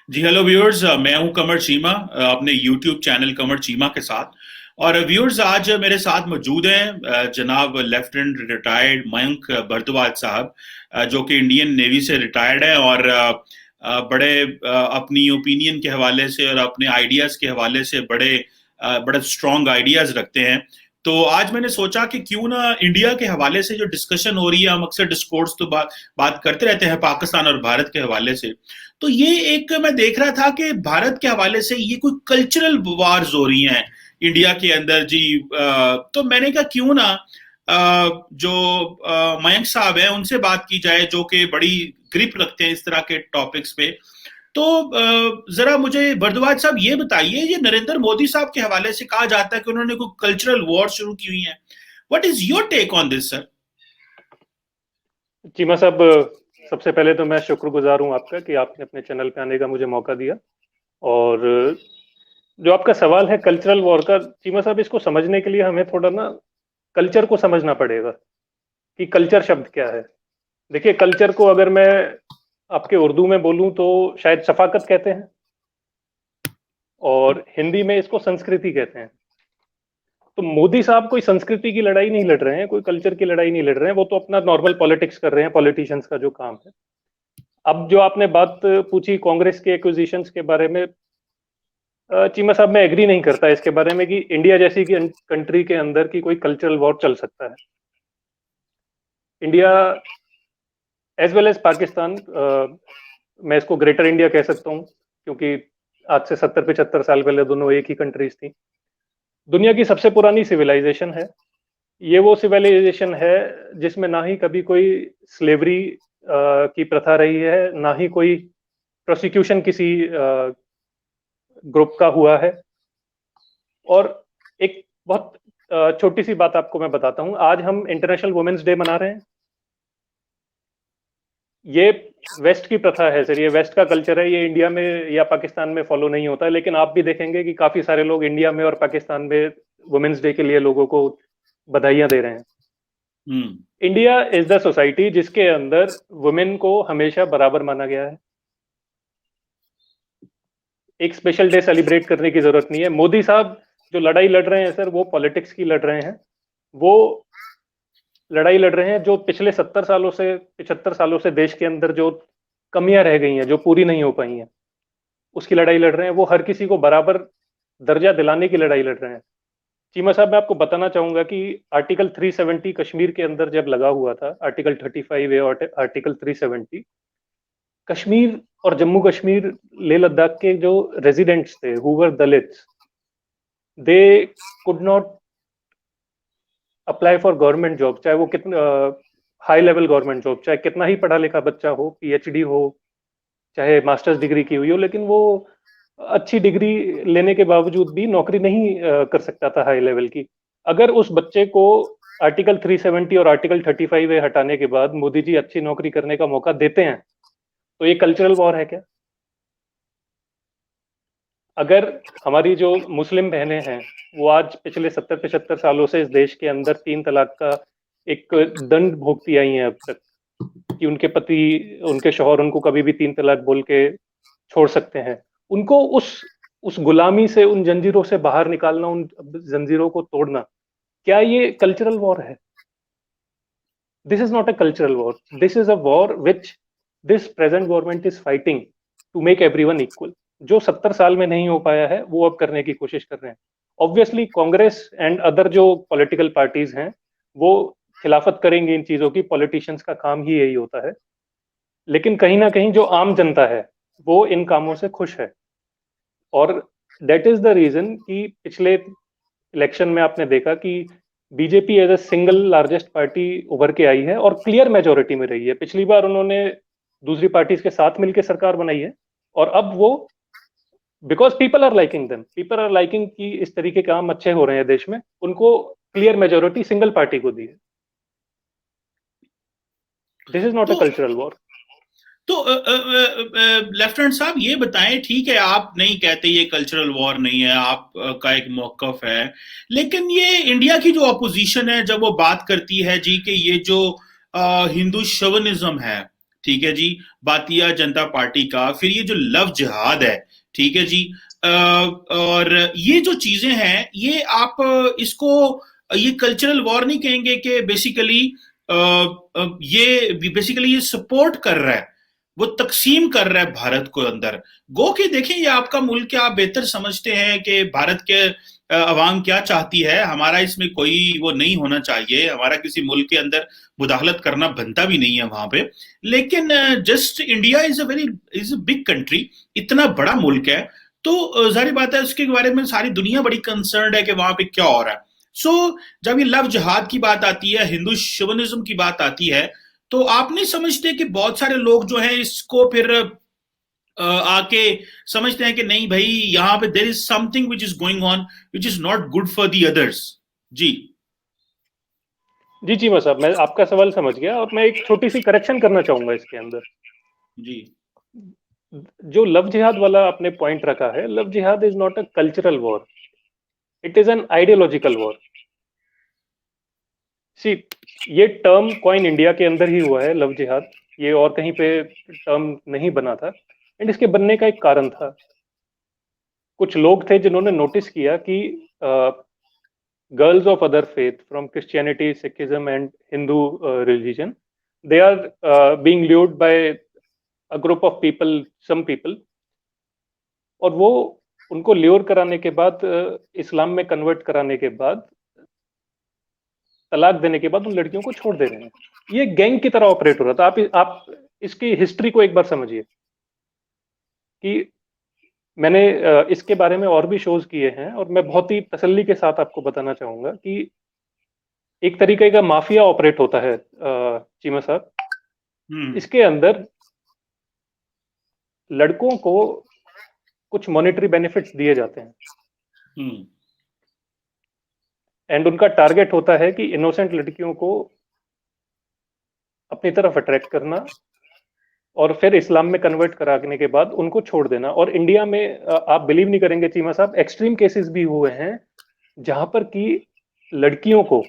जी hello viewers, मैं हूं कमर चीमा, अपने यूट्यूब चैनल कमर चीमा के साथ। और व्यूअर्स, आज मेरे साथ मौजूद हैं जनाब लेफ्टिनेंट रिटायर्ड मयंक भारद्वाज साहब, जो कि इंडियन नेवी से रिटायर्ड हैं और बड़े अपनी ओपिनियन के हवाले से और अपने आइडियाज़ के हवाले से बड़े स्ट्रॉन्ग आइडियाज़ रखते हैं। तो आज मैंने सोचा कि क्यों ना इंडिया के हवाले से जो डिस्कशन हो रही है, हम अक्सर डिस्कोर्स तो बात करते रहते हैं पाकिस्तान और भारत के हवाले से। तो ये एक मैं देख रहा था कि भारत के हवाले से ये कोई कल्चरल वार्स हो रही हैं इंडिया के अंदर जी। तो मैंने कहा क्यों ना जो मयंक साहब हैं उनसे बात की जाए, जो कि बड़ी ग्रिप रखते हैं इस तरह के टॉपिक्स पे। तो जरा मुझे भारद्वाज साहब ये बताइए, ये नरेंद्र मोदी साहब के हवाले से कहा जाता है कि उन्होंने कोई कल्चरल वॉर शुरू की हुई है। What is your take on this sir? Cheema साहब, सबसे पहले तो मैं शुक्रगुजार हूं आपका कि आपने अपने चैनल पे आने का मुझे मौका दिया। और जो आपका सवाल है कल्चरल वॉर का, चीमा साहब, इसको समझने के लिए हमें थोड़ा ना कल्चर को समझना पड़ेगा कि कल्चर शब्द क्या है। देखिए, कल्चर को अगर मैं आपके उर्दू में बोलूं तो शायद सफाकत कहते हैं, और हिंदी में इसको संस्कृति कहते हैं। तो मोदी साहब कोई संस्कृति की लड़ाई नहीं लड़ रहे हैं, कोई कल्चर की लड़ाई नहीं लड़ रहे हैं, वो तो अपना नॉर्मल पॉलिटिक्स कर रहे हैं, पॉलिटिशियंस का जो काम है। अब जो आपने बात पूछी कांग्रेस के एक्विजिशंस के बारे में, चीमा साहब, मैं एग्री नहीं करता इसके बारे में कि इंडिया जैसी की कंट्री के अंदर की कोई कल्चरल वॉर चल सकता है। India as well as Pakistan, मैं इसको ग्रेटर इंडिया कह सकता हूँ, क्योंकि आज से 70-75 साल पहले दोनों एक ही कंट्रीज थी। दुनिया की सबसे पुरानी सिविलाइजेशन है। ये वो सिविलाइजेशन है जिसमें ना ही कभी कोई स्लेवरी की प्रथा रही है, ना ही कोई प्रोसिक्यूशन किसी ग्रुप का हुआ है। और एक बहुत छोटी सी बात आपको मैं बताता हूं, आज हम इंटरनेशनल वुमेन्स डे मना रहे हैं। ये वेस्ट की प्रथा है सर, ये वेस्ट का कल्चर है, ये इंडिया में या पाकिस्तान में फॉलो नहीं होता है। लेकिन आप भी देखेंगे कि काफी सारे लोग इंडिया में और पाकिस्तान में वुमेन्स डे के लिए लोगों को बधाइयां दे रहे हैं। हम्म। इंडिया इज द सोसाइटी जिसके अंदर वुमेन को हमेशा बराबर माना गया है। एक स्पेशल डे सेलिब्रेट करने की जरूरत नहीं है। मोदी साहब जो लड़ाई लड़ रहे हैं सर, वो पॉलिटिक्स की लड़ रहे हैं। वो लड़ाई लड़ रहे हैं जो पिछले 70 सालों से 75 सालों से देश के अंदर जो कमियां रह गई हैं, जो पूरी नहीं हो पाई हैं, उसकी लड़ाई लड़ रहे हैं। वो हर किसी को बराबर दर्जा दिलाने की लड़ाई लड़ रहे हैं। चीमा साहब, मैं आपको बताना चाहूंगा कि आर्टिकल 370 कश्मीर के अंदर जब लगा हुआ था, आर्टिकल 35 ए और आर्टिकल 370, कश्मीर और जम्मू कश्मीर, लेह लद्दाख के जो रेजिडेंट्स थे, who were Dalits, they could not apply for government job, चाहे वो कितना हाई लेवल गवर्नमेंट जॉब, चाहे कितना ही पढ़ा लिखा बच्चा हो, पीएचडी हो, चाहे मास्टर्स डिग्री की हुई हो, लेकिन वो अच्छी डिग्री लेने के बावजूद भी नौकरी नहीं कर सकता था हाई लेवल की। अगर उस बच्चे को आर्टिकल 370 और आर्टिकल 35 ए हटाने के बाद मोदी जी अच्छी नौकरी करने का मौका देते हैं, तो ये कल्चरल वॉर है क्या? अगर हमारी जो मुस्लिम बहनें हैं, वो आज पिछले 70-75 सालों से इस देश के अंदर 3 तलाक का एक दंड भोगती आई हैं अब तक, कि उनके पति, उनके शौहर उनको कभी भी 3 तलाक बोल के छोड़ सकते हैं, उनको उस गुलामी से, उन जंजीरों से बाहर निकालना, उन जंजीरों को तोड़ना, क्या ये कल्चरल वॉर है? This is not a cultural war, this is a war which this present government is fighting to make everyone equal. जो 70 साल में नहीं हो पाया है, वो अब करने की कोशिश कर रहे हैं। ऑब्वियसली कांग्रेस एंड अदर जो पॉलिटिकल पार्टीज हैं, वो खिलाफत करेंगे इन चीजों की, पॉलिटिशियंस का काम ही यही होता है। लेकिन कहीं ना कहीं जो आम जनता है, वो इन कामों से खुश है। और दैट इज द रीजन कि पिछले इलेक्शन में आपने देखा कि BJP as a single largest party उभर के आई है और क्लियर मेजोरिटी में रही है। पिछली बार उन्होंने दूसरी पार्टीज के साथ मिलकर सरकार बनाई है, और अब वो, because people are liking them, people are liking कि इस तरीके के काम अच्छे हो रहे हैं देश में, उनको क्लियर मेजोरिटी सिंगल पार्टी को दी है। दिस इज नॉट अ तो कल्चरल वॉर। तो लेफ्टिनेंट साहब ये बताएं, ठीक है आप नहीं कहते ये कल्चरल वॉर नहीं है, आप का एक मौकफ है, लेकिन ये इंडिया की जो अपोजिशन है जब वो बात करती है जी कि ये जो हिंदू शोविनिज्म है, ठीक है जी, भारतीय जनता पार्टी का, फिर ये जो लव जिहाद है, ठीक है जी, और ये जो चीजें हैं, ये आप इसको ये कल्चरल वॉर नहीं कहेंगे कि बेसिकली ये सपोर्ट कर रहा है, वो तकसीम कर रहा है भारत को अंदर। गो के देखें, ये आपका मुल्क है, आप बेहतर समझते हैं कि भारत के अवाम क्या चाहती है। हमारा इसमें कोई वो नहीं होना चाहिए, हमारा किसी मुल्क के अंदर मुदाखलत करना बनता भी नहीं है वहां पे। लेकिन just India is a big country, इतना बड़ा मुल्क है, तो जाहिर बात है उसके बारे में सारी दुनिया बड़ी कंसर्न है कि वहां पे क्या हो रहा है। जब ये लव जिहाद की बात आती है, हिंदू शिवनिज्म की बात आती है, तो आप नहीं समझते कि बहुत सारे लोग जो हैं इसको फिर आके समझते हैं कि नहीं भाई, यहाँ पे there is something which is going on which is not good for the others. जी जी चीमा साहब, मैं आपका सवाल समझ गया और मैं एक छोटी सी करेक्शन करना चाहूंगा इसके अंदर। जी जो लव जिहाद वाला आपने पॉइंट रखा है, love jihad is not a cultural war, it is an ideological war. See, ये टर्म कॉइन इंडिया के अंदर ही हुआ है, लव जिहाद, ये और कहीं पे टर्म नहीं बना था। एंड इसके बनने का एक कारण था। कुछ लोग थे जिन्होंने नोटिस किया कि girls of other faith from Christianity, Sikhism, and Hindu religion, they are being lured by a group of people, some people, और वो उनको ल्योर कराने के बाद, इस्लाम में कन्वर्ट कराने के बाद, तलाक देने के बाद उन लड़कियों को छोड़ दे रहे हैं। ये गैंग की तरह ऑपरेट हो रहा था। आप इसकी हिस्ट्री को एक बार समझिए कि मैंने इसके बारे में और भी शोज किए हैं, और मैं बहुत ही तसल्ली के साथ आपको बताना चाहूंगा कि एक तरीके का माफिया ऑपरेट होता है चीमा साहब। इसके अंदर लड़कों को कुछ मॉनेटरी बेनिफिट्स दिए जाते हैं, एंड उनका टारगेट होता है कि इनोसेंट लड़कियों को अपनी तरफ अट्रैक्ट करना और फिर इस्लाम में कन्वर्ट कराने के बाद उनको छोड़ देना। और इंडिया में आप बिलीव नहीं करेंगे चीमा साहब, एक्सट्रीम केसेस भी हुए हैं जहां पर कि लड़कियों को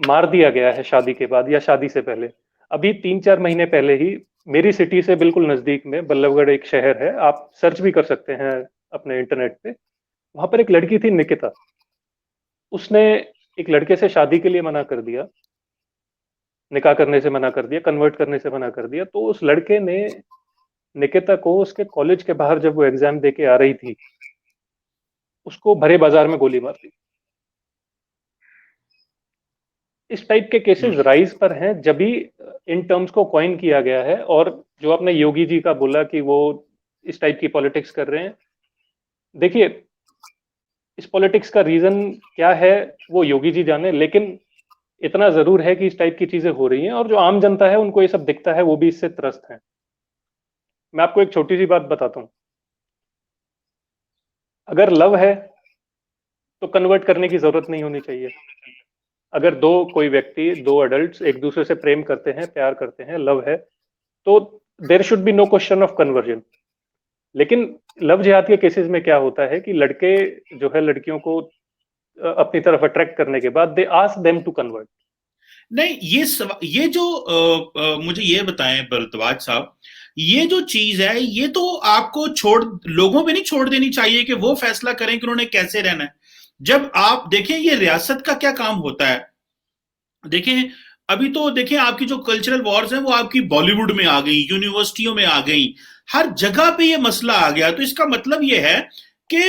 मार दिया गया है शादी के बाद या शादी से पहले। अभी 3-4 महीने पहले ही मेरी सिटी से बिल्कुल नजदीक में बल्लभगढ़ एक शहर है, आप सर्च भी कर सकते हैं अपने इंटरनेट पे। वहां पर एक लड़की थी निकिता, उसने एक लड़के से शादी के लिए मना कर दिया, निकाह करने से मना कर दिया, कन्वर्ट करने से मना कर दिया। तो उस लड़के ने निकिता को उसके कॉलेज के बाहर, जब वो एग्जाम दे के आ रही थी, उसको भरे बाजार में गोली मार दी। इस टाइप के केसेस राइज पर हैं जब भी इन टर्म्स को कॉइन किया गया है। और जो आपने योगी जी का बोला कि वो इस टाइप की पॉलिटिक्स कर रहे हैं, देखिए इस पॉलिटिक्स का रीजन क्या है वो योगी जी जाने, लेकिन इतना जरूर है कि इस टाइप की चीजें हो रही हैं और जो आम जनता है उनको ये सब दिखता है, वो भी इससे त्रस्त है। मैं आपको एक छोटी सी बात बताता हूं, अगर लव है तो कन्वर्ट करने की जरूरत नहीं होनी चाहिए। अगर कोई व्यक्ति, दो अडल्ट एक दूसरे से प्रेम करते हैं, प्यार करते हैं, लव है, तो there should be no question of conversion. लेकिन लव जिहाद के केसेस में क्या होता है कि लड़के जो है लड़कियों को अपनी तरफ अट्रैक्ट करने के बाद they ask them to convert. नहीं, ये जो मुझे ये बताएं भरद्वाज साहब, ये जो चीज है ये तो आपको लोगों पे नहीं छोड़ देनी चाहिए कि वो फैसला करें कि उन्होंने कैसे रहना है। जब आप देखें ये रियासत का क्या काम होता है, देखें अभी तो देखें आपकी जो कल्चरल वॉर्स हैं वो आपकी बॉलीवुड में आ गई, यूनिवर्सिटियों में आ गई, हर जगह पे ये मसला आ गया। तो इसका मतलब ये है कि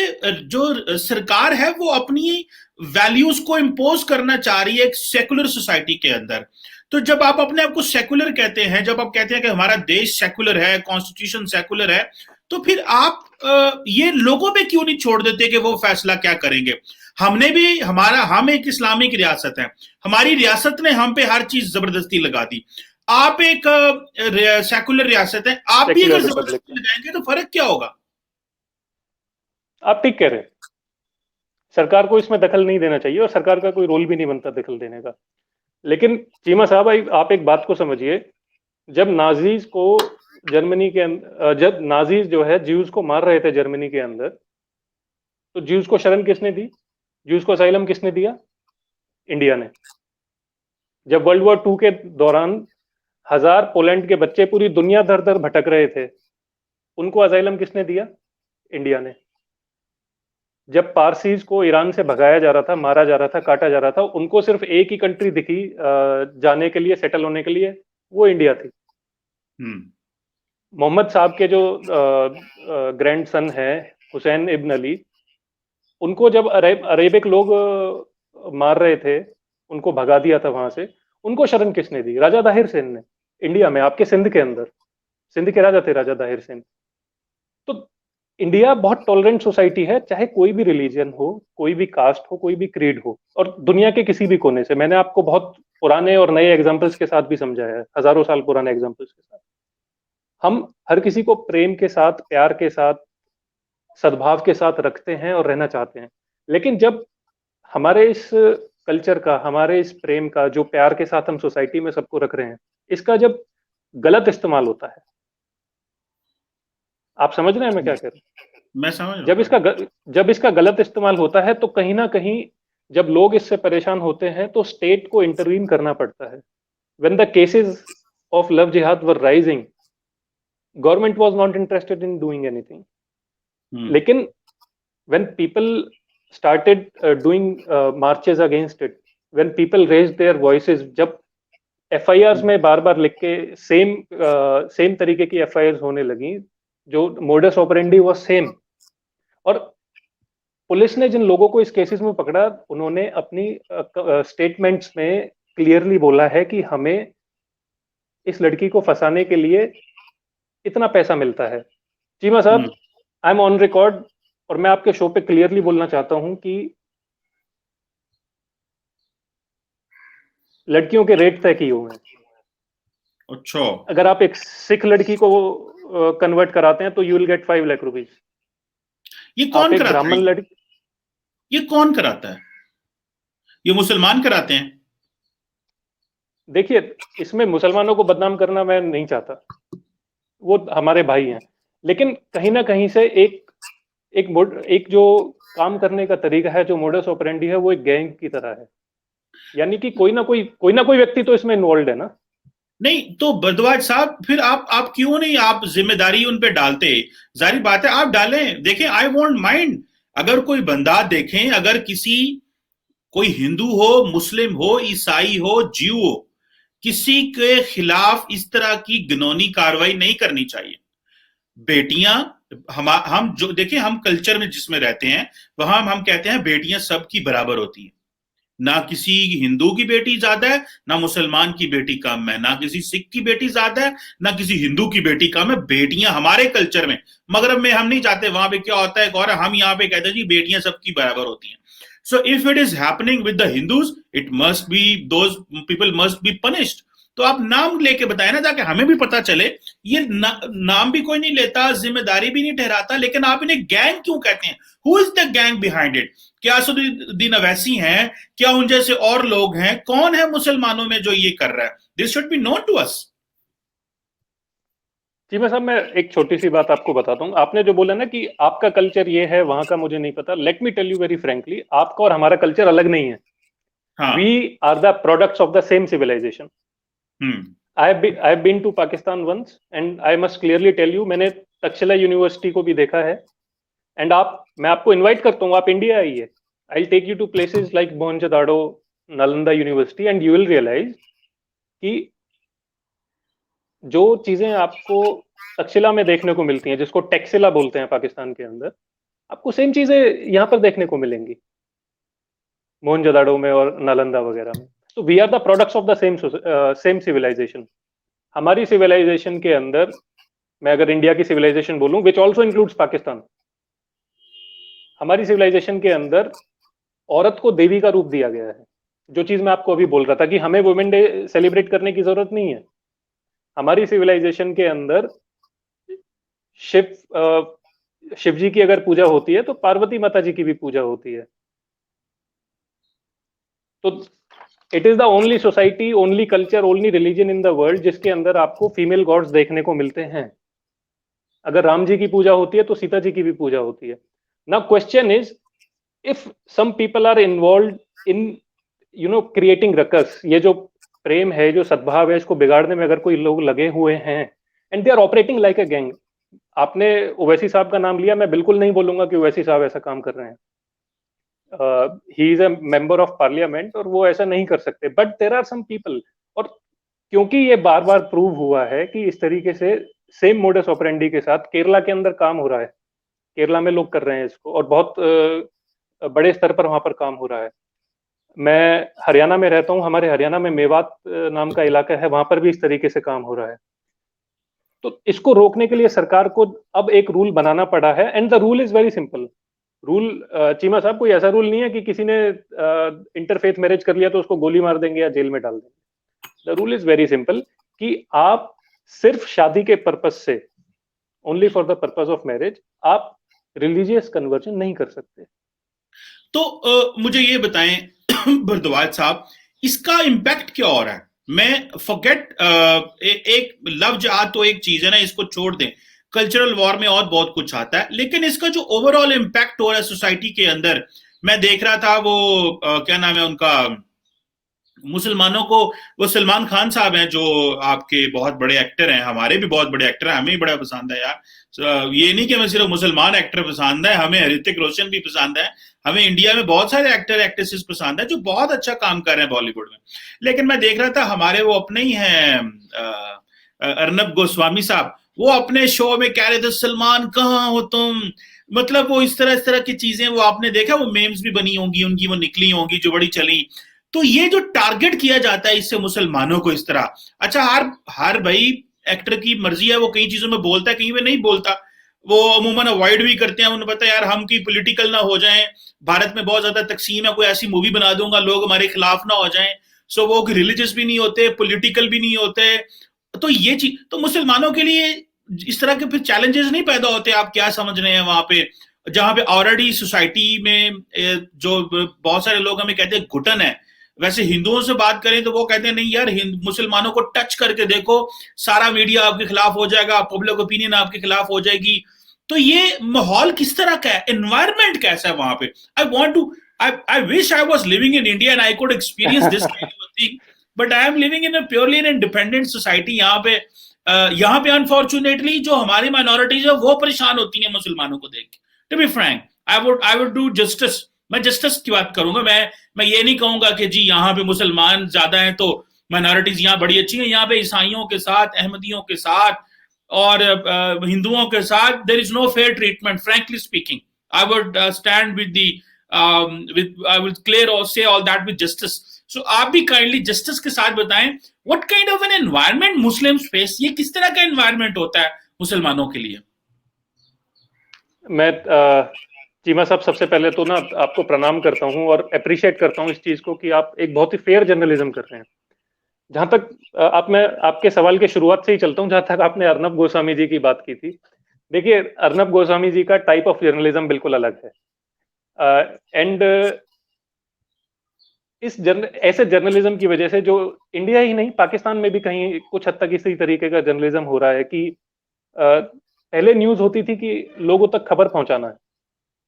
जो सरकार है वो अपनी वैल्यूज को इम्पोज करना चाह रही है एक सेकुलर सोसाइटी के अंदर। तो जब आप अपने आप को सेकुलर कहते हैं, जब आप कहते हैं कि हमारा देश सेकुलर है, कॉन्स्टिट्यूशन सेकुलर है, तो फिर आप ये लोगों पे क्यों नहीं छोड़ देते कि वो फैसला क्या करेंगे। हम एक इस्लामिक रियासत है, हमारी रियासत ने हम पे हर चीज जबरदस्ती लगा दी। आप एक सेकुलर रियासत है, आप भी अगर जबरदस्ती लगाएंगे तो फर्क क्या होगा। आप ठीक कह रहे हैं, सरकार को इसमें दखल नहीं देना चाहिए और सरकार का कोई रोल भी नहीं बनता दखल देने का। लेकिन चीमा साहब, आप एक बात को समझिए, जब नाजीज को जर्मनी के अंदर, जब नाजीज जो है ज्यूज को मार रहे थे जर्मनी के अंदर, तो ज्यूज को शरण किसने दी, ज्यूज को असाइलम किसने दिया, इंडिया ने। जब वर्ल्ड वॉर 2 के दौरान 1000 पोलैंड के बच्चे पूरी दुनिया दर दर भटक रहे थे, उनको अजाइलम किसने दिया? इंडिया ने। जब पारसीज को ईरान से भगाया जा रहा था, मारा जा रहा था, काटा जा रहा था, उनको सिर्फ एक ही कंट्री दिखी जाने के लिए, सेटल होने के लिए, वो इंडिया थी। मोहम्मद साहब के जो ग्रैंड सन है हुसैन इब्न अली, उनको जब अरेबिक लोग मार रहे थे, उनको भगा दिया था वहां से, उनको शरण किसने दी? राजा दाहिर सेन ने, इंडिया में, आपके सिंध के अंदर। सिंध के राजा थे राजा दाहिर सेन। तो इंडिया बहुत टॉलरेंट सोसाइटी है, चाहे कोई भी रिलीजन हो, कोई भी कास्ट हो, कोई भी क्रीड हो, और दुनिया के किसी भी कोने से। मैंने आपको बहुत पुराने और नए एग्जाम्पल्स के साथ भी समझाया है, हजारों साल पुराने एग्जाम्पल्स के साथ। हम हर किसी को प्रेम के साथ, प्यार के साथ, सद्भाव के साथ रखते हैं और रहना चाहते हैं। लेकिन जब हमारे इस कल्चर का, हमारे इस प्रेम का, जो प्यार के साथ हम सोसाइटी में सबको रख रहे हैं, इसका जब गलत इस्तेमाल होता है, आप समझ रहे हैं मैं क्या कह रहा हूं? मैं समझ रहा जब इसका गलत इस्तेमाल होता है, तो कहीं ना कहीं जब लोग इससे परेशान होते हैं, तो स्टेट को इंटरवीन करना पड़ता है। When the cases of love jihad were rising, government was not interested in doing anything. लेकिन when people started doing marches against it, when people raised their voices, जब FIRs में बार बार लिख के सेम तरीके की FIRs होने लगी, जो मोडस ऑपरेंडी वाज सेम, और पुलिस ने जिन लोगों को इस केसेस में पकड़ा, उन्होंने अपनी स्टेटमेंट्स में क्लियरली बोला है कि हमें इस लड़की को फंसाने के लिए इतना पैसा मिलता है। चीमा साहब, आई एम ऑन रिकॉर्ड, और मैं आपके शो पे क्लियरली बोलना चाहता हूं कि लड़कियों के रेट तय किए हुए हैं। अच्छा। अगर आप एक सिख लड़की को कन्वर्ट कराते हैं तो you will get 5 lakh rupees. ये कौन कराता ब्राह्मण है? लड़की, ये कौन कराता है? ये मुसलमान कराते हैं? देखिए, इसमें मुसलमानों को बदनाम करना मैं नहीं चाहता, वो हमारे भाई हैं, लेकिन कहीं ना कहीं से एक जो काम करने का तरीका है, जो मोडस ऑपरेंडी है, वो एक गैंग की तरह है। यानी कि कोई ना कोई व्यक्ति तो इसमें इन्वॉल्व है ना। नहीं तो भरद्वाज साहब, फिर आप क्यों नहीं आप जिम्मेदारी उन पे डालते? जारी बात है, आप डालें। देखें, आई वोंट माइंड अगर कोई बंदा, देखें, अगर कोई हिंदू हो, मुस्लिम हो, ईसाई हो, जीव हो, किसी के खिलाफ इस तरह की घिनौनी कार्रवाई नहीं करनी चाहिए। बेटियां, हम जो देखें, हम कल्चर में जिसमें रहते हैं, वहां हम कहते हैं बेटियां सबकी बराबर होती हैं। ना किसी हिंदू की बेटी ज्यादा है, ना मुसलमान की बेटी कम है, ना किसी सिख की बेटी ज्यादा है, ना किसी हिंदू की बेटी कम है। बेटियां हमारे कल्चर में, मगरब में हम नहीं चाहते, वहां पे क्या होता है और हम यहाँ पे कहते हैं जी बेटियां सबकी बराबर होती हैं। So if it is happening with the Hindus, it must be, those people must be punished. तो आप नाम लेके बताए ना, ताकि हमें भी पता चले। ये नाम भी कोई नहीं लेता, जिम्मेदारी भी नहीं ठहराता, लेकिन आप इन्हें गैंग क्यों कहते हैं? Who is the gang behind it? क्या असदुद्दीन अवैसी हैं? क्या उन जैसे और लोग हैं? कौन है मुसलमानों में जो ये कर रहा है? This should be known to us. जी मैं साहब, मैं एक छोटी सी बात आपको बताता हूँ। आपने जो बोला ना कि आपका कल्चर ये है, वहां का मुझे नहीं पता, let me tell you very frankly, आपका और हमारा कल्चर अलग नहीं है। We are the products of the same civilisation. I have been to Pakistan once and I must clearly tell you, मैंने तक्षशिला यूनिवर्सिटी को भी देखा है। एंड मैं आपको इनवाइट करता हूँ, आप इंडिया आइए। I'll take you to places like Mohenjodaro, Nalanda university, and you will realise कि जो चीजें आपको तक्षशिला में देखने को मिलती हैं, जिसको टेक्सिला बोलते हैं पाकिस्तान के अंदर, आपको सेम चीजें यहाँ पर देखने को मिलेंगी, मोहनजोदाड़ो में और नालंदा वगैरह में। तो we are the products of the same civilisation. हमारी सिविलाइजेशन के अंदर, मैं अगर इंडिया की सिविलाइजेशन बोलूं, विच ऑल्सो इंक्लूड्स पाकिस्तान, हमारी सिविलाइजेशन के अंदर औरत को देवी का रूप दिया गया है। जो चीज मैं आपको अभी बोल रहा था कि हमें वुमेन डे सेलिब्रेट करने की जरूरत नहीं है। हमारी सिविलाइजेशन के अंदर शिव जी की अगर पूजा होती है, तो पार्वती माता जी की भी पूजा होती है। तो it is the only society, only culture, only religion in the world जिसके अंदर आपको फीमेल गॉड्स देखने को मिलते हैं। अगर राम जी की पूजा होती है, तो सीता जी की भी पूजा होती है। Now question is, if some people are involve in creating ruckus, ये जो प्रेम है, जो सद्भाव है, इसको बिगाड़ने में अगर कोई लोग लगे हुए हैं, and they are operating like a gang. आपने ओवैसी साहब का नाम लिया, मैं बिल्कुल नहीं बोलूंगा कि ओवैसी साहब ऐसा काम कर रहे हैं। He is a member of parliament और वो ऐसा नहीं कर सकते, but there are some people. और क्योंकि ये बार बार प्रूव हुआ है कि इस तरीके से सेम मोडस ऑपरेंडी के साथ केरला के अंदर काम हो रहा है, केरला में लोग कर रहे हैं इसको, और बहुत बड़े स्तर पर वहां पर काम हो रहा है। मैं हरियाणा में रहता हूँ, हमारे हरियाणा में मेवात नाम का इलाका है, वहां पर भी इस तरीके से काम हो रहा है। तो इसको रोकने के लिए सरकार को अब एक रूल बनाना पड़ा है, and the rule is very simple. Rule, Cheema साहब, कोई ऐसा रूल नहीं है कि किसी ने इंटरफेथ मैरिज कर लिया तो उसको गोली मार देंगे या जेल में डाल देंगे। The rule is very simple कि आप सिर्फ शादी के पर्पज से, only for the purpose of marriage, आप रिलीजियस कन्वर्जन नहीं कर सकते। तो मुझे ये बताएं भारद्वाज साहब, इसका इम्पैक्ट क्या हो रहा है? मैं फॉरगेट एक लव जिहाद तो एक चीज है ना, इसको छोड़ दें, कल्चरल वॉर में और बहुत कुछ आता है, लेकिन इसका जो ओवरऑल इम्पैक्ट हो रहा है सोसाइटी के अंदर, मैं देख रहा था वो क्या नाम है उनका, मुसलमानों को, वो सलमान खान साहब हैं जो आपके बहुत बड़े एक्टर हैं, हमारे भी बहुत बड़े एक्टर हैं, हमें भी बड़ा पसंद है यार। ये नहीं कि हमें सिर्फ मुसलमान एक्टर पसंद है, हमें ऋतिक रोशन भी पसंद है, हमें इंडिया में बहुत सारे एक्टर एक्ट्रेसेस पसंद है जो बहुत अच्छा काम कर रहे हैं बॉलीवुड में। लेकिन मैं देख रहा था हमारे वो अपने ही हैं अर्नब गोस्वामी साहब, वो अपने शो में कह रहे थे सलमान कहाँ हो तुम, मतलब वो इस तरह की चीजें, वो आपने देखा, वो मेम्स भी बनी होंगी उनकी, वो निकली होंगी जो बड़ी चली। तो ये जो टारगेट किया जाता है इससे मुसलमानों को इस तरह, अच्छा हर भाई एक्टर की मर्जी है, वो कई चीजों में बोलता है, कहीं में नहीं बोलता, वो अमूमन अवॉइड भी करते हैं, उन्हें पता है यार हम की पॉलिटिकल ना हो जाएं, भारत में बहुत ज्यादा तकसीम है, कोई ऐसी मूवी बना दूंगा लोग हमारे खिलाफ ना हो जाएं। सो वो रिलीजियस भी नहीं होते, पॉलिटिकल भी नहीं होते। तो ये चीज तो मुसलमानों के लिए इस तरह के फिर चैलेंजेस नहीं पैदा होते? आप क्या समझ रहे हैं वहां पे, जहां पे ऑलरेडी सोसाइटी में जो बहुत सारे लोग हमें कहते हैं घुटन है, वैसे हिंदुओं से बात करें तो वो कहते हैं नहीं यार, मुसलमानों को टच करके देखो, सारा मीडिया आपके खिलाफ हो जाएगा, पब्लिक ओपिनियन आपके खिलाफ हो जाएगी। तो ये माहौल किस तरह का है, एनवायरमेंट कैसा है वहां पे? I want to, I wish I was living in India and I could experience this kind of thing, but I am living in a purely an independent society. यहाँ पे अनफॉर्चुनेटली जो हमारी माइनॉरिटीज है वो परेशान होती है मुसलमानों को देख के। To be frank, I would do justice, मैं जस्टिस की बात करूंगा, मैं ये नहीं कहूंगा कि जी यहाँ पे मुसलमान ज्यादा हैं तो माइनॉरिटीज यहाँ बड़ी अच्छी हैं। यहाँ पे ईसाइयों के साथ, अहमदियों के साथ और हिंदुओं के साथ there is no fair treatment, frankly speaking. I would stand with I would clear or say all that with justice. So आप भी काइंडली जस्टिस के साथ बताएं, what kind of an environment Muslims face, ये किस तरह का एनवायरनमेंट होता है मुसलमानों के लिए? मैं चीमा साहब, सबसे पहले तो ना आपको प्रणाम करता हूं और अप्रिशिएट करता हूं इस चीज को कि आप एक बहुत ही फेयर जर्नलिज्म कर रहे हैं। जहां तक मैं आपके सवाल के शुरुआत से ही चलता हूं, जहां तक आपने अर्नब गोस्वामी जी की बात की थी। देखिए, अर्नब गोस्वामी जी का टाइप ऑफ जर्नलिज्म बिल्कुल अलग है, एंड ऐसे जर्नलिज्म की वजह से, जो इंडिया ही नहीं पाकिस्तान में भी कहीं कुछ हद तक इसी तरीके का जर्नलिज्म हो रहा है कि पहले न्यूज होती थी कि लोगों तक खबर पहुंचाना है,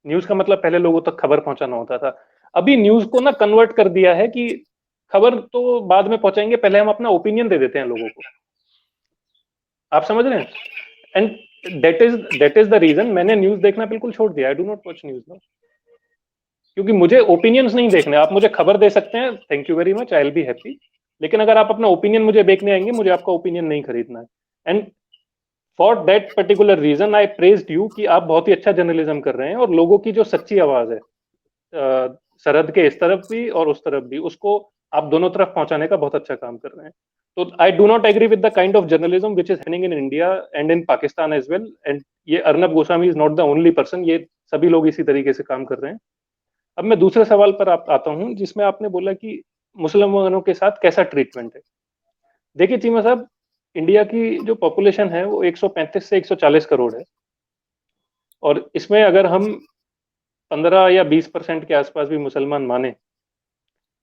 न्यूज का मतलब पहले लोगों तक खबर पहुंचाना होता था। अभी न्यूज को ना कन्वर्ट कर दिया है कि खबर तो बाद में पहुंचाएंगे, पहले हम अपना ओपिनियन दे देते हैं लोगों को। आप समझ रहे हैं? And that is the reason मैंने न्यूज देखना बिल्कुल छोड़ दिया। I do not watch news now, क्योंकि मुझे ओपिनियंस नहीं देखने। आप मुझे खबर दे सकते हैं, thank you very much, I will be happy, लेकिन अगर आप अपना ओपिनियन मुझे देखने आएंगे, मुझे आपका ओपिनियन नहीं खरीदना है। And for that particular reason I praised you कि आप बहुत ही अच्छा जर्नलिज्म कर रहे हैं, और लोगों की जो सच्ची आवाज है, सरहद के इस तरफ भी और उस तरफ भी, उसको आप दोनों तरफ पहुंचाने का बहुत अच्छा काम कर रहे हैं। तो I do not agree with the kind of journalism which is happening in India and in Pakistan as well. And ये Arnab Goswami is not the only person, ये सभी लोग इसी तरीके से काम कर रहे हैं। अब मैं दूसरे सवाल पर आता हूं, जिसमें आपने बोला कि मुसलमानों के साथ कैसा ट्रीटमेंट है। देखिए चीमा साहब, इंडिया की जो पॉपुलेशन है वो 135 से 140 करोड़ है, और इसमें अगर हम 15 या 20% के आसपास भी मुसलमान माने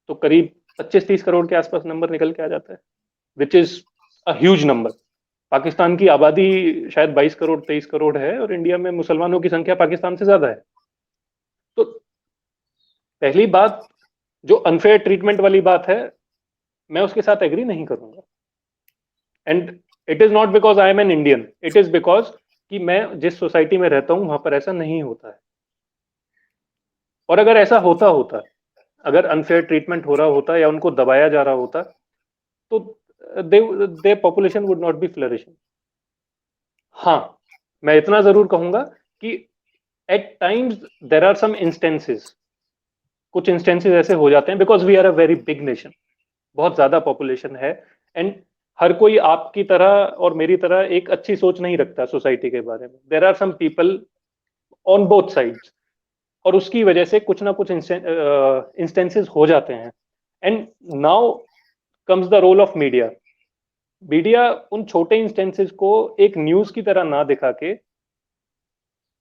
तो करीब 25-30 करोड़ के आसपास नंबर निकल के आ जाता है, which is a huge number. Pakistan की आबादी शायद 22 करोड़ 23 करोड़ है, और इंडिया में मुसलमानों की संख्या पाकिस्तान से ज्यादा है। तो पहली बात, जो अनफेयर ट्रीटमेंट वाली बात है, मैं उसके साथ एग्री नहीं करूंगा। And it is not because I am an Indian, it is because कि मैं जिस सोसाइटी में रहता हूं वहां पर ऐसा नहीं होता है। और अगर ऐसा होता होता, अगर अनफेयर ट्रीटमेंट हो रहा होता या उनको दबाया जा रहा होता, तो they population would not be flourishing. हाँ, मैं इतना जरूर कहूंगा कि at times there are some instances, कुछ इंस्टेंसेस ऐसे हो जाते हैं, because we are a very big nation, बहुत ज्यादा पॉपुलेशन है, एंड हर कोई आपकी तरह और मेरी तरह एक अच्छी सोच नहीं रखता सोसाइटी के बारे में। There are some people on both sides, और उसकी वजह से कुछ ना कुछ इंस्टेंसेस हो जाते हैं। And now comes the role of media. Media उन छोटे इंस्टेंसेस को एक न्यूज की तरह ना दिखा के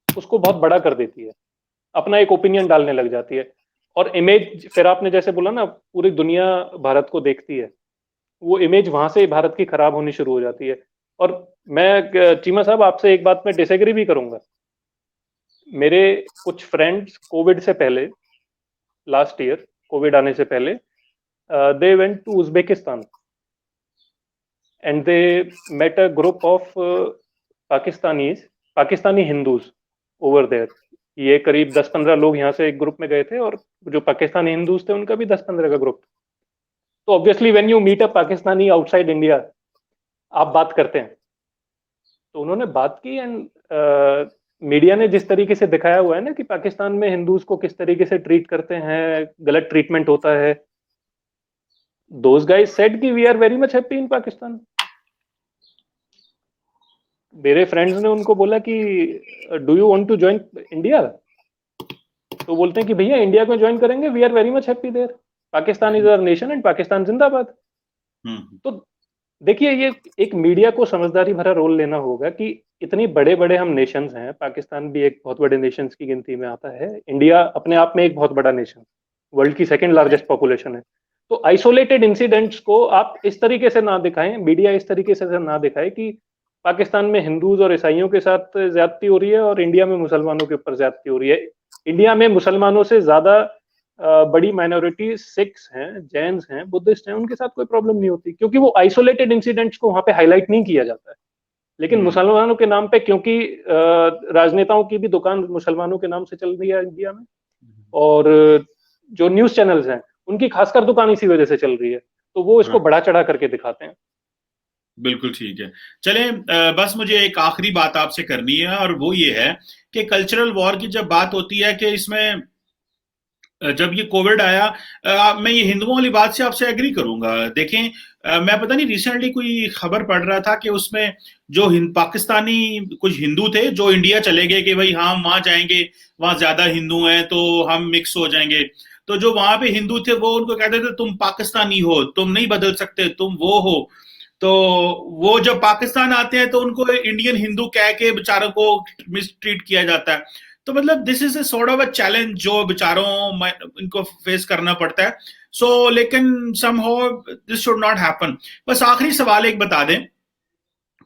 उसको बहुत बड़ा कर देती है, अपना एक ओपिनियन डालने लग जाती है, और इमेज, फिर आपने जैसे बोला ना, पूरी दुनिया भारत को देखती है, वो इमेज वहां से भारत की खराब होनी शुरू हो जाती है। और मैं चीमा साहब आपसे एक बात में डिसएग्री भी करूंगा। मेरे कुछ फ्रेंड्स कोविड से पहले, लास्ट ईयर कोविड आने से पहले, they went to Uzbekistan and they met a group of Pakistani Hindus over there. ये करीब 10-15 लोग यहाँ से एक ग्रुप में गए थे, और जो पाकिस्तानी हिंदूज थे उनका भी 10-15 का ग्रुप। तो obviously when you meet a Pakistani outside India, आप बात करते हैं। तो उन्होंने बात की, एंड मीडिया ने जिस तरीके से दिखाया हुआ है ना कि पाकिस्तान में हिंदूज को किस तरीके से ट्रीट करते हैं, गलत ट्रीटमेंट होता है, दोज गाइस सेड कि we are very much happy in Pakistan. मेरे फ्रेंड्स ने उनको बोला कि do you want to join India, तो बोलते हैं कि भैया इंडिया को ज्वाइन करेंगे, we are very much happy there, Pakistan is our nation and Pakistan जिंदाबाद। तो देखिए, ये एक मीडिया को समझदारी भरा रोल लेना होगा कि इतनी बड़े बड़े हम नेशंस हैं, पाकिस्तान भी एक बहुत बड़े नेशंस की गिनती में आता है, इंडिया अपने आप में एक बहुत बड़ा नेशन, वर्ल्ड की सेकंड लार्जेस्ट पॉपुलेशन है। तो आइसोलेटेड इंसिडेंट्स को आप इस तरीके से ना दिखाएं, मीडिया इस तरीके से ना दिखाए कि पाकिस्तान में हिंदूज और ईसाइयों के साथ ज्यादती हो रही है और इंडिया में मुसलमानों के ऊपर ज्यादती हो रही है। इंडिया में मुसलमानों से ज्यादा बड़ी माइनॉरिटी सिख्स हैं, जैन्स हैं, बुद्धिस्ट हैं, उनके साथ कोई प्रॉब्लम नहीं होती, क्योंकि वो आइसोलेटेड इंसिडेंट्स को वहां पे हाईलाइट नहीं किया जाता है। लेकिन मुसलमानों के नाम पे, क्योंकि राजनेताओं की भी दुकान मुसलमानों के नाम से चल रही है इंडिया में, और जो न्यूज चैनल्स हैं उनकी खासकर दुकान इसी वजह से चल रही है, तो वो इसको बढ़ा चढ़ा करके दिखाते हैं। बिल्कुल ठीक है। चले, बस मुझे एक आखिरी बात आपसे करनी है, और वो ये है कि कल्चरल वॉर की जब बात होती है कि इसमें जब ये कोविड आया, मैं ये हिंदुओं वाली बात से आपसे एग्री करूंगा। देखें, मैं पता नहीं रिसेंटली कोई खबर पढ़ रहा था कि उसमें जो पाकिस्तानी कुछ हिंदू थे जो इंडिया चले गए कि भाई हाँ वहां जाएंगे, वहां ज्यादा हिंदू हैं तो हम मिक्स हो जाएंगे। तो जो वहां पे हिंदू थे वो उनको कहते थे तुम पाकिस्तानी हो, तुम नहीं बदल सकते, तुम वो हो। तो वो जब पाकिस्तान आते हैं तो उनको इंडियन हिंदू कह के बेचारों को मिसट्रीट किया जाता है। तो मतलब this is a sort of a challenge जो बेचारों इनको फेस करना पड़ता है। सो लेकिन somehow this should not happen. बस आखिरी सवाल एक बता दें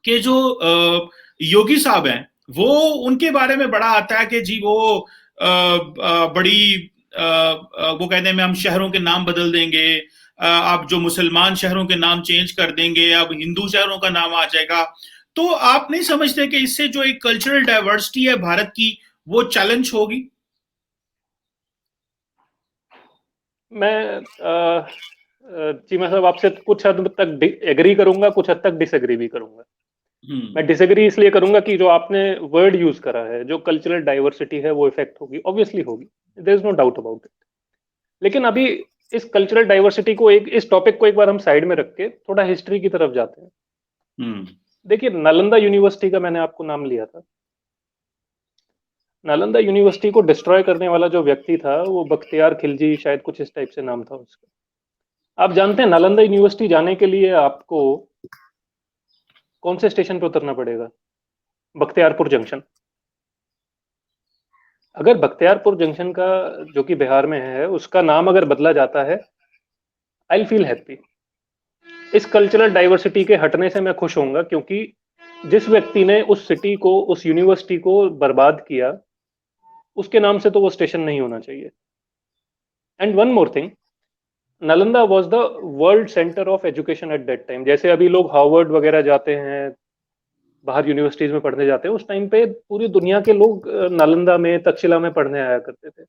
कि जो योगी साहब हैं वो, उनके बारे में बड़ा आता है कि जी वो बड़ी वो कहते हैं हम शहरों के नाम बदल देंगे, अब जो मुसलमान शहरों के नाम चेंज कर देंगे, अब हिंदू शहरों का नाम आ जाएगा। तो आप नहीं समझते कि इससे जो एक कल्चरल डाइवर्सिटी है भारत की वो चैलेंज होगी? मैं चीमा साहब आपसे कुछ हद तक एग्री करूंगा, कुछ हद तक डिसएग्री भी करूंगा। मैं डिसएग्री इसलिए करूंगा कि जो आपने वर्ड यूज करा है, जो कल्चरल डाइवर्सिटी है, वो इफेक्ट होगी, ऑब्वियसली होगी, there is no doubt about it. लेकिन अभी इस कल्चरल डाइवर्सिटी को, इस टॉपिक को एक बार हम साइड में रख के थोड़ा हिस्ट्री की तरफ जाते हैं। देखिए, नालंदा यूनिवर्सिटी का मैंने आपको नाम लिया था। नालंदा यूनिवर्सिटी को डिस्ट्रॉय करने वाला जो व्यक्ति था वो बख्तियार खिलजी, शायद कुछ इस टाइप से नाम था उसका। आप जानते हैं नालंदा यूनिवर्सिटी जाने के लिए आपको कौन से स्टेशन पर उतरना पड़ेगा? बख्तियारपुर जंक्शन। अगर बख्तियारपुर जंक्शन का, जो कि बिहार में है, उसका नाम अगर बदला जाता है, आई विल फील हैप्पी। इस कल्चरल डाइवर्सिटी के हटने से मैं खुश होऊंगा, क्योंकि जिस व्यक्ति ने उस सिटी को, उस यूनिवर्सिटी को बर्बाद किया, उसके नाम से तो वो स्टेशन नहीं होना चाहिए। And one more thing, Nalanda was the world centre of education at that time. जैसे अभी लोग हार्वर्ड वगैरह जाते हैं, बाहर यूनिवर्सिटीज में पढ़ने जाते हैं, उस टाइम पे पूरी दुनिया के लोग नालंदा में, तक्षशिला में पढ़ने आया करते थे।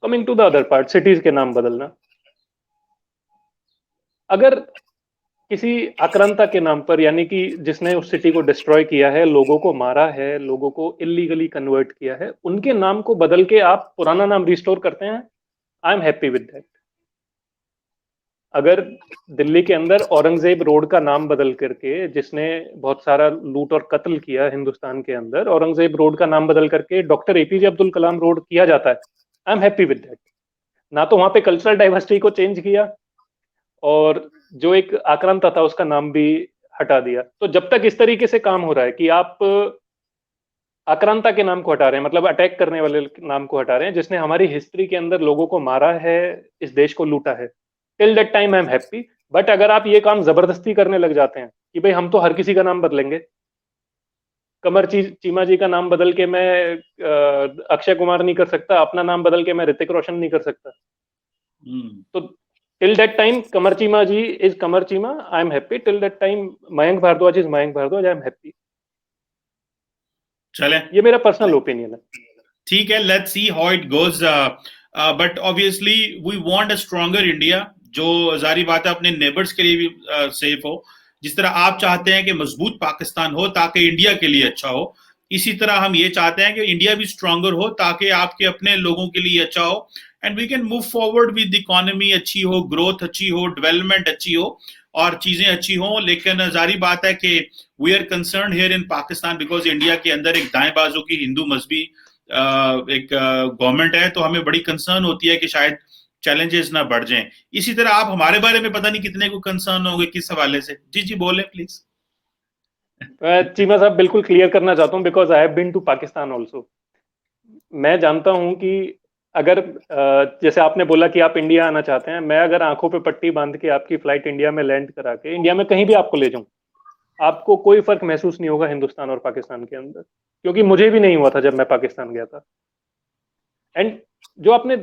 Coming to the other part, cities के नाम बदलना, अगर किसी आक्रांता के नाम पर, यानी कि जिसने उस सिटी को डिस्ट्रॉय किया है, लोगों को मारा है, लोगों को इलीगली कन्वर्ट किया है, उनके नाम को बदल के आप पुराना नाम रिस्टोर करते हैं, आई एम हैप्पी विद दैट। अगर दिल्ली के अंदर औरंगजेब रोड का नाम बदल करके, जिसने बहुत सारा लूट और कत्ल किया हिंदुस्तान के अंदर, औरंगजेब रोड का नाम बदल करके doctor APJ Abdul Kalam road किया जाता है, आई एम हैप्पी विद दैट। ना तो वहां पे कल्चरल डाइवर्सिटी को चेंज किया, और जो एक आक्रांता था उसका नाम भी हटा दिया। तो जब तक इस तरीके से काम हो रहा है कि आप आक्रांता के नाम को हटा रहे हैं, मतलब अटैक करने वाले नाम को हटा रहे हैं, जिसने हमारी हिस्ट्री के अंदर लोगों को मारा है, इस देश को लूटा है, till that time I am happy. But अगर आप ये काम जबरदस्ती करने लग जाते हैं कि भाई हम तो हर किसी का नाम बदलेंगे, कमर चीमा जी का नाम बदल के मैं अक्षय कुमार नहीं कर सकता, अपना नाम बदल के मैं ऋतिक रोशन नहीं कर सकता, तो till that time Qamar Cheema ji is Qamar Cheema, I am happy. Till that time Mayank Bhardwaj is Mayank Bhardwaj, I am happy. चले, ये मेरा पर्सनल ओपिनियन है। ठीक है, let's see how it goes, but obviously we want a stronger India, जो जारी बात है अपने नेबर्स के लिए भी सेफ हो। जिस तरह आप चाहते हैं कि मजबूत पाकिस्तान हो ताकि इंडिया के लिए अच्छा हो, इसी तरह हम ये चाहते हैं कि इंडिया भी स्ट्रॉन्गर हो ताकि आपके अपने लोगों के लिए अच्छा हो, and we can move forward with economy अच्छी हो, ग्रोथ अच्छी हो, डेवलपमेंट अच्छी हो, और चीजें अच्छी हो। लेकिन जारी बात है कि we are concern here in Pakistan because India के अंदर एक दाएं बाजू की हिंदू मजहबी एक गवर्नमेंट है, तो हमें बड़ी कंसर्न होती है कि शायद चैलेंजेस ना बढ़ जाएं। इसी तरह आप हमारे बारे में पता नहीं कितने को कंसर्न होंगे, किस हवाले से? जी जी बोले प्लीज। चीमा साहब, बिल्कुल क्लियर करना चाहता हूँ, because I have been to Pakistan also. मैं जानता हूं कि अगर जैसे आपने बोला कि आप इंडिया आना चाहते हैं, मैं अगर आंखों पे पट्टी बांध के आपकी फ्लाइट इंडिया में लैंड करा के इंडिया में कहीं भी आपको ले जाऊं, आपको कोई फर्क महसूस नहीं होगा हिंदुस्तान और पाकिस्तान के अंदर, क्योंकि मुझे भी नहीं हुआ था जब मैं पाकिस्तान गया था। एंड जो आपने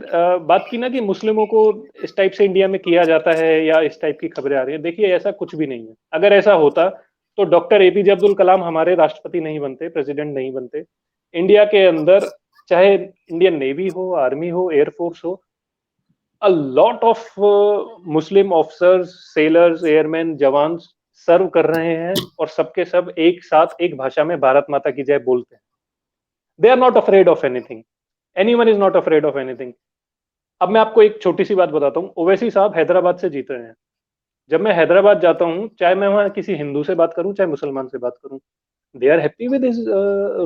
बात की ना कि मुस्लिमों को इस टाइप से इंडिया में किया जाता है या इस टाइप की खबरें आ रही है, देखिए ऐसा कुछ भी नहीं है। अगर ऐसा होता तो डॉक्टर एपीजे अब्दुल कलाम हमारे राष्ट्रपति नहीं बनते, प्रेसिडेंट नहीं बनते। इंडिया के अंदर चाहे इंडियन नेवी हो, आर्मी हो, एयरफोर्स हो, a lot of Muslim officers, sellers, airman, जवान सर्व कर रहे हैं, और सबके सब एक साथ एक भाषा में भारत माता की जय बोलते हैं। They are not afraid of anything, anyone is not afraid of anything. अब मैं आपको एक छोटी सी बात बताता हूँ। ओवैसी साहब हैदराबाद से जीत रहे हैं। जब मैं हैदराबाद जाता हूँ, चाहे मैं वहां किसी हिंदू से बात करूं, चाहे मुसलमान से बात करूं, they are happy with his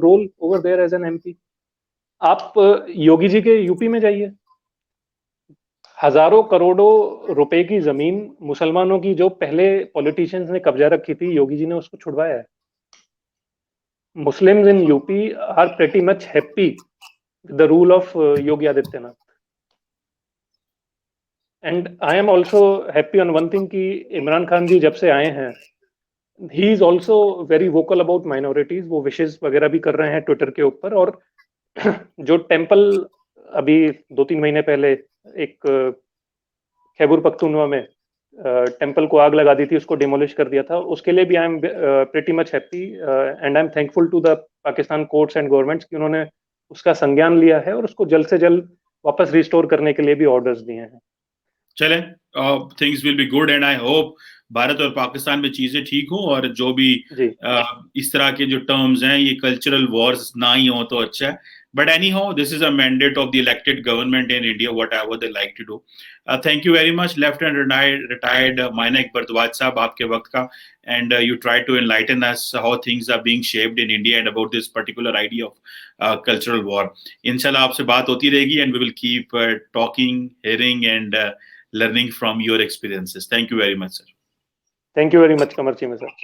role over there as an MP. आप योगी जी के यूपी में जाइए, हजारों करोड़ों रुपए की जमीन मुसलमानों की जो पहले पॉलिटिशियंस ने कब्जा रखी थी, योगी जी ने उसको छुड़वाया है। Muslims in UP are pretty much happy with the rule of Yogi Adityanath. And I am also happy on one thing कि इमरान खान जी जब से आए हैं, he is also very vocal about minorities. वो विशेष वगैरह भी कर रहे हैं ट्विटर के ऊपर। और जो टेम्पल अभी 2-3 महीने पहले एक खैबर पख्तूनवा में टेम्पल को आग लगा दी थी, उसको डिमोलिश कर दिया था, उसके लिए भी I am pretty much happy and I am thankful to the Pakistan courts and governments कि उन्होंने उसका संज्ञान लिया है और उसको जल्द से जल्द वापस रिस्टोर करने के लिए भी ऑर्डर्स दिए हैं। चले, things will be good, and I hope Bharat और पाकिस्तान में चीजें ठीक हो, और जो भी इस तरह के जो टर्म्स हैं, ये कल्चरल वॉर्स ना ही हो तो अच्छा है। But anyhow, this is a mandate of the elected government in India, whatever they like to do. Thank you very much, Lieutenant retired Mainek Bardwaj साहब, आपके वक्त का, and you try to enlighten us how things are being shaped in India and about this particular idea of cultural war. Inshallah, आपसे बात होती रहेगी, and we will keep talking, hearing, and learning from your experiences. Thank you very much, sir. Thank you very much, Kamarchi sir.